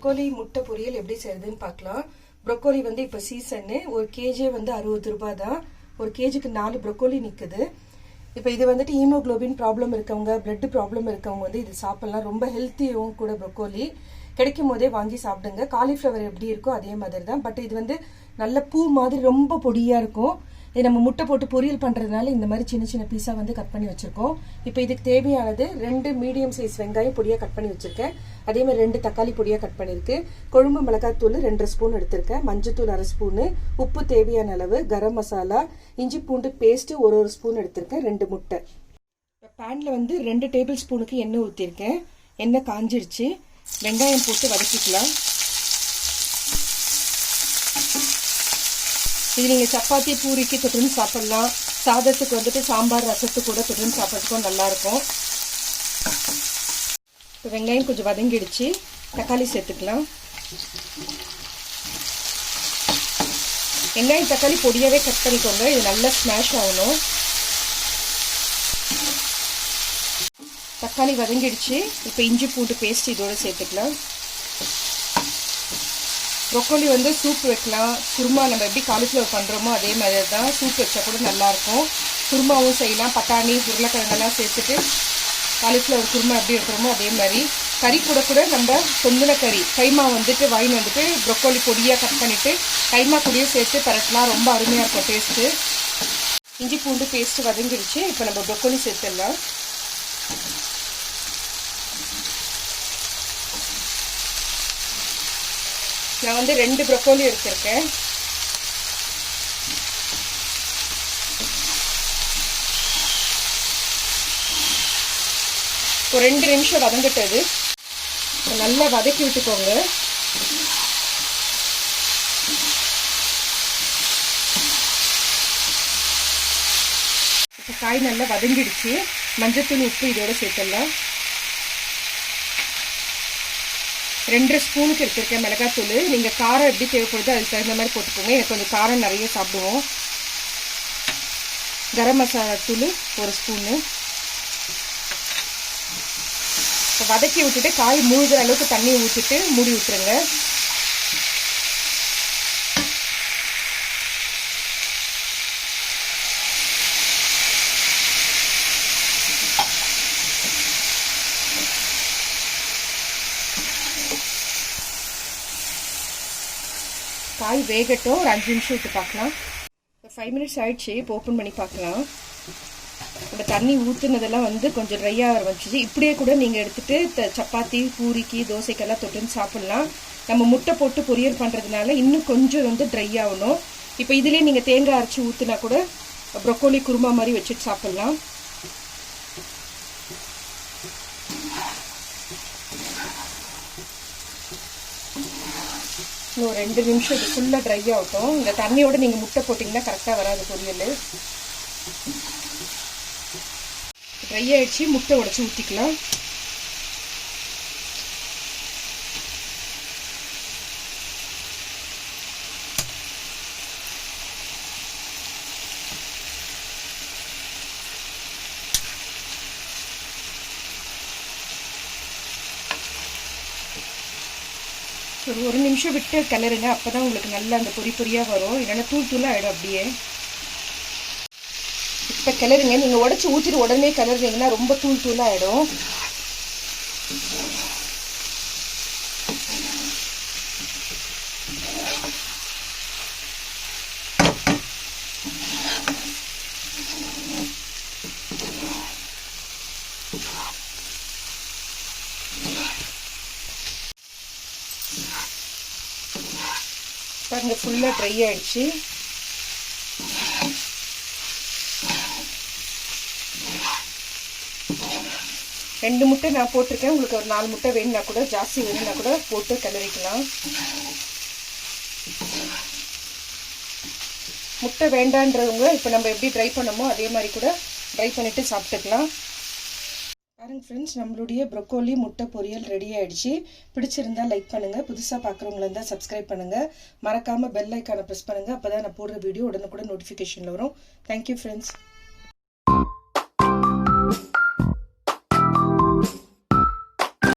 Broccoli முட்டை பொரியல் எப்படி செய்யறதுன்னு பார்க்கலாம். ப்ரொக்கோலி வந்து இப்போ சீசன்னு, ஒரு கேஜே வந்து 60 ரூபாய் தான். ஒரு கேஜிக்கு 4 ப்ரொக்கோலி நிற்குது. இப்போ இது வந்துட்டு ஹீமோக்ளோபின் ப்ராப்ளம் இருக்கவங்க, பிளட் ப்ராப்ளம் இருக்கவங்க வந்து இது சாப்பிடலாம். ரொம்ப ஹெல்த்தியும் கூட. ப்ரொக்கோலி கிடைக்கும் போதே வாங்கி சாப்பிடுங்க. காலிஃப்ளவர் எப்படி இருக்கோ அதே மாதிரி தான். பட் இது வந்து நல்ல பூ மாதிரி ரொம்ப பொடியாக இருக்கும். இது நம்ம முட்டை போட்டு பொரியல் பண்ணுறதுனால இந்த மாதிரி சின்ன சின்ன பீஸாக வந்து கட் பண்ணி வச்சுருக்கோம். இப்போ இதுக்கு தேவையானது 2 மீடியம் சைஸ் வெங்காயம் பொடியாக கட் பண்ணி வச்சுருக்கேன். அதே மாதிரி 2 தக்காளி பொடியாக கட் பண்ணியிருக்கு. கொழும்பு மிளகாத்தூள் 2 ஸ்பூன் எடுத்திருக்கேன். மஞ்சத்தூள் 1/2 ஸ்பூனு, உப்பு தேவையான அளவு, கரம் மசாலா, இஞ்சி பூண்டு பேஸ்ட்டு ஒரு ஸ்பூன் எடுத்திருக்கேன், 2 முட்டை. இப்போ பேனில் வந்து 2 டேபிள் ஸ்பூனுக்கு எண்ணெய் ஊற்றிருக்கேன். எண்ணெய் காஞ்சிடுச்சு. வெங்காயம் போட்டு வதக்கிக்கலாம். இது நீங்கள் சப்பாத்தி பூரிக்கு தொட்டுன்னு சாப்பிட்லாம். சாதத்துக்கு வந்துட்டு சாம்பார் ரசத்துக்கு கூட தொட்டுன்னு சாப்பிட்றதுக்கும் நல்லாயிருக்கும். இப்போ வெங்காயம் கொஞ்சம் வதங்கிடுச்சு. தக்காளி சேர்த்துக்கலாம். வெங்காயம் தக்காளி பொடியாகவே கட் பண்ணிக்கோங்க. இது நல்லா ஸ்மாஷ் ஆகணும். தக்காளி வதங்கிடுச்சு. இப்போ இஞ்சி பூண்டு பேஸ்ட் இதோட சேர்த்துக்கலாம். ப்ரொக்கோலி வந்து சூப் வைக்கலாம். குருமா நம்ம எப்படி காலிஃப்ளவர் பண்ணுறோமோ அதே மாதிரி தான். சூப் வச்சா கூட நல்லாயிருக்கும். குருமாவும் செய்யலாம். பட்டாணி உருளைக்கிழங்கெல்லாம் சேர்த்துட்டு காலிஃப்ளவர் குருமா எப்படி வைக்கிறோமோ அதே மாதிரி. கறி கூட கூட நம்ம சொந்தின கறி கைமா வந்துட்டு வாங்கி வந்துட்டு ப்ரொக்கோலி பொடியாக கட் பண்ணிவிட்டு கைமா பொடியும் சேர்த்து பரட்டலாம். ரொம்ப அருமையாக இருக்கும் டேஸ்ட்டு. இஞ்சி பூண்டு பேஸ்ட்டு வதங்கிடுச்சு. இப்போ நம்ம ப்ரொக்கோலி சேர்த்துடலாம். நான் வந்து 2 ப்ரொக்கோலி எடுத்திருக்கேன். ஒரு 2 நிமிஷம் வதங்கிட்டது. நல்லா வதக்கி விட்டுக்கோங்க. இப்போ காய் நல்லா வதங்கிடுச்சு. மஞ்சத்தூள் உப்பு இதோட சேர்த்துடலாம். 2 ஸ்பூனுக்கு எடுத்திருக்கேன் மிளகாத்தூள். நீங்கள் காரம் எப்படி தேவைப்படுதோ அதுக்கு தகுந்த மாதிரி போட்டுக்கோங்க. எனக்கு கொஞ்சம் காரம் நிறைய சாப்பிடுவோம். கரம் மசாலா தூள் 1 ஸ்பூனு. இப்போ வதக்கி விட்டுட்டு காய் மூழ்கிற அளவுக்கு தண்ணி ஊற்றிட்டு மூடி விட்டுருங்க. காய் வேகட்டும். ஒரு 5 நிமிஷம் விட்டு பார்க்கலாம். இப்போ 5 மினிட்ஸ் ஆயிடுச்சு. இப்போ ஓப்பன் பண்ணி பார்க்கலாம். நம்ம தண்ணி ஊற்றுனதெல்லாம் வந்து கொஞ்சம் ட்ரையாக ஆரம்பிச்சிச்சு. இப்படியே கூட நீங்கள் எடுத்துகிட்டு சப்பாத்தி பூரிக்கு தோசைக்கெல்லாம் தொட்டுன்னு சாப்பிட்லாம். நம்ம முட்டை போட்டு பொரியல் பண்ணுறதுனால இன்னும் கொஞ்சம் வந்து ட்ரை ஆகணும். இப்போ இதிலே நீங்கள் தேங்காய் அரைச்சி ஊற்றுனா கூட ப்ரொக்கோலி குருமா மாதிரி வச்சுட்டு சாப்பிட்லாம். இன்னும் 2 நிமிஷம் இது ஃபுல்லாக ட்ரை ஆகட்டும். இந்த தண்ணியோட நீங்கள் முட்டை போட்டிங்கன்னா கரெக்டாக வராது பொரியல். ட்ரை ஆகிடுச்சு. முட்டை உடச்சி ஊற்றிக்கலாம். ஒரு 1 நிமிஷம் விட்டு கிளறுங்க. அப்போ தான் உங்களுக்கு நல்லா அந்த பொரியாக வரும். இல்லைன்னா தூள் தூளாக ஆகிடும் அப்படியே. இப்போ கிளறுங்க. நீங்கள் உடச்சி ஊற்றிட்டு உடனே கிளறுனீங்கன்னா ரொம்ப தூள் தூளாக ஆகிடும். பாருங்க ஃபுல்லாக ட்ரை ஆகிடுச்சு. ரெண்டு முட்டை நான் போட்டிருக்கேன். உங்களுக்கு ஒரு 4 முட்டை வேணும்னா கூட, ஜாஸ்தி வேணும்னா கூட போட்டு கிளறிக்கலாம். முட்டை வேண்டான்றவங்க இப்போ நம்ம எப்படி ட்ரை பண்ணமோ அதே மாதிரி கூட ட்ரை பண்ணிவிட்டு சாப்பிட்டுக்கலாம். பாருங்க ஃப்ரெண்ட்ஸ், நம்மளுடைய ப்ரொக்கோலி முட்டை பொரியல் ரெடி ஆகிடுச்சு. பிடிச்சிருந்தா லைக் பண்ணுங்கள். புதுசாக பார்க்குறவங்களா இருந்தால் சப்ஸ்கிரைப் பண்ணுங்கள். மறக்காமல் பெல் ஐக்கானை ப்ரெஸ் பண்ணுங்கள். அப்போ தான் நான் போடுற வீடியோ உடனுக்குடன் நோட்டிஃபிகேஷனில் வரும். Thank you friends.